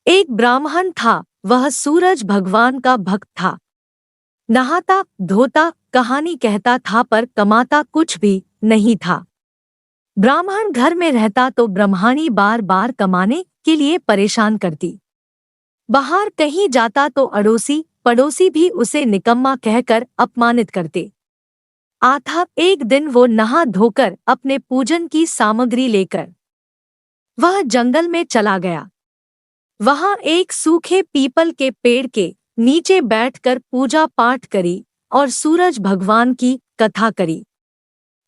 एक ब्राह्मण था, वह सूरज भगवान का भक्त था। नहाता धोता कहानी कहता था पर कमाता कुछ भी नहीं था। ब्राह्मण घर में रहता तो ब्रह्माणी बार बार कमाने के लिए परेशान करती। बाहर कहीं जाता तो अड़ोसी पड़ोसी भी उसे निकम्मा कहकर अपमानित करते। आथा एक दिन वो नहा धोकर अपने पूजन की सामग्री लेकर वह जंगल में चला गया। वहां एक सूखे पीपल के पेड़ के नीचे बैठकर पूजा पाठ करी और सूरज भगवान की कथा करी।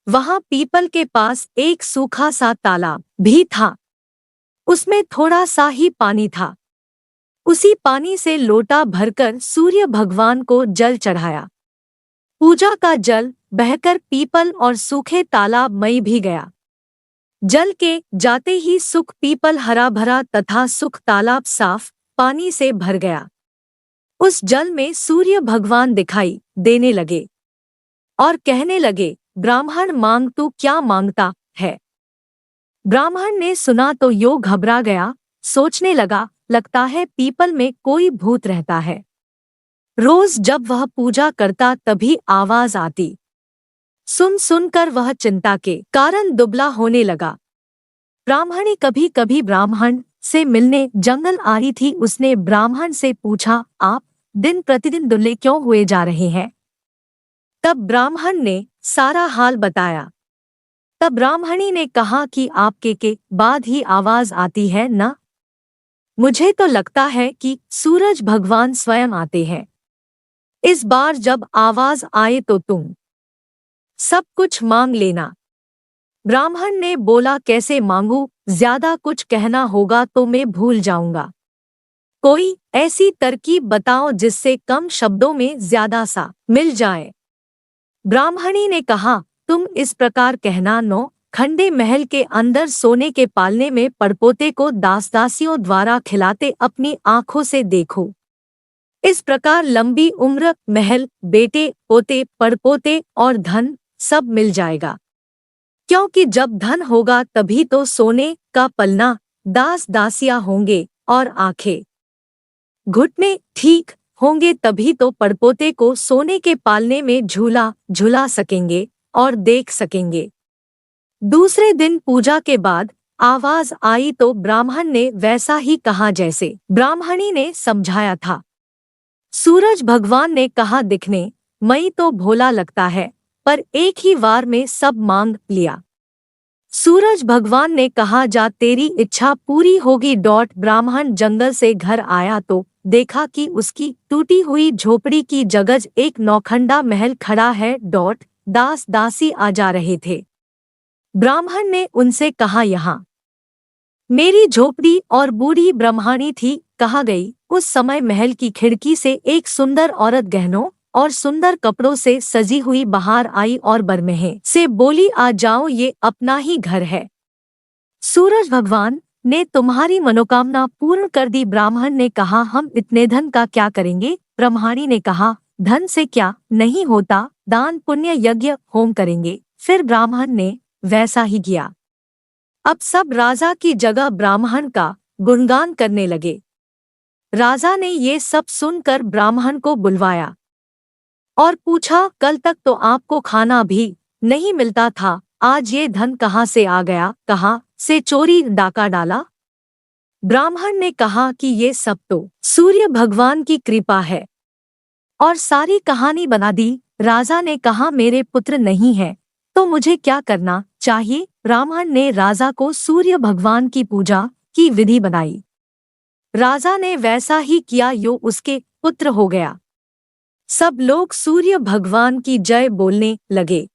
वहां पीपल के पास एक सूखा सा तालाब भी था। उसमें थोड़ा सा ही पानी था। उसी पानी से लोटा भरकर सूर्य भगवान को जल चढ़ाया। पूजा का जल बहकर पीपल और सूखे तालाब मई भी गया। जल के जाते ही सुख पीपल हरा भरा तथा सुख तालाब साफ पानी से भर गया। उस जल में सूर्य भगवान दिखाई देने लगे और कहने लगे, ब्राह्मण मांग तू क्या मांगता है। ब्राह्मण ने सुना तो यो घबरा गया, सोचने लगा, लगता है पीपल में कोई भूत रहता है। रोज जब वह पूजा करता तभी आवाज आती। सुन सुनकर वह चिंता के कारण दुबला होने लगा। ब्राह्मणी कभी कभी ब्राह्मण से मिलने जंगल आ रही थी। उसने ब्राह्मण से पूछा, आप दिन प्रतिदिन दुबले क्यों हुए जा रहे हैं। तब ब्राह्मण ने सारा हाल बताया। तब ब्राह्मणी ने कहा कि आपके के बाद ही आवाज आती है ना। मुझे तो लगता है कि सूरज भगवान स्वयं आते हैं। इस बार जब आवाज आए तो तुम सब कुछ मांग लेना। ब्राह्मण ने बोला, कैसे मांगू, ज्यादा कुछ कहना होगा तो मैं भूल जाऊंगा। कोई ऐसी तरकीब बताओ जिससे कम शब्दों में ज्यादा सा मिल जाए। ब्राह्मणी ने कहा, तुम इस प्रकार कहना, नौ खंडे महल के अंदर सोने के पालने में पड़पोते को दास दासियों द्वारा खिलाते अपनी आंखों से देखो। इस प्रकार लंबी उम्र, महल, बेटे पोते पड़पोते और धन सब मिल जाएगा। क्योंकि जब धन होगा तभी तो सोने का पलना, दास दासियां होंगे और आंखें घुटने ठीक होंगे तभी तो पड़पोते को सोने के पालने में झूला झुला सकेंगे और देख सकेंगे। दूसरे दिन पूजा के बाद आवाज आई तो ब्राह्मण ने वैसा ही कहा जैसे ब्राह्मणी ने समझाया था। सूरज भगवान ने कहा, दिखने मई तो भोला लगता है पर एक ही वार में सब मांग लिया। सूरज भगवान ने कहा, जा तेरी इच्छा पूरी होगी। ब्राह्मण जंगल से घर आया तो देखा कि उसकी टूटी हुई झोपड़ी की जगह एक नौखंडा महल खड़ा है। दास दासी आ जा रहे थे। ब्राह्मण ने उनसे कहा, यहाँ मेरी झोपड़ी और बूढ़ी ब्रह्माणी थी कहाँ गई। उस समय महल की खिड़की से एक सुंदर औरत गहनों और सुंदर कपड़ों से सजी हुई बाहर आई और बरमेह से बोली, आ जाओ, ये अपना ही घर है। सूरज भगवान ने तुम्हारी मनोकामना पूर्ण कर दी। ब्राह्मण ने कहा, हम इतने धन का क्या करेंगे। ब्रह्माणी ने कहा, धन से क्या नहीं होता, दान पुण्य यज्ञ होम करेंगे। फिर ब्राह्मण ने वैसा ही किया। अब सब राजा की जगह ब्राह्मण का गुणगान करने लगे। राजा ने ये सब सुनकर ब्राह्मण को बुलवाया और पूछा, कल तक तो आपको खाना भी नहीं मिलता था, आज ये धन कहाँ से आ गया, कहाँ से चोरी डाका डाला। ब्राह्मण ने कहा कि ये सब तो सूर्य भगवान की कृपा है और सारी कहानी बना दी। राजा ने कहा, मेरे पुत्र नहीं है तो मुझे क्या करना चाहिए। ब्राह्मण ने राजा को सूर्य भगवान की पूजा की विधि बनाई। राजा ने वैसा ही किया, यो उसके पुत्र हो गया। सब लोग सूर्य भगवान की जय बोलने लगे।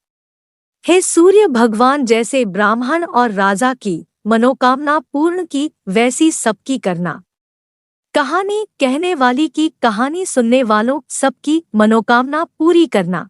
हे सूर्य भगवान, जैसे ब्राह्मण और राजा की मनोकामना पूर्ण की वैसी सबकी करना। कहानी कहने वाली की कहानी सुनने वालों सबकी मनोकामना पूरी करना।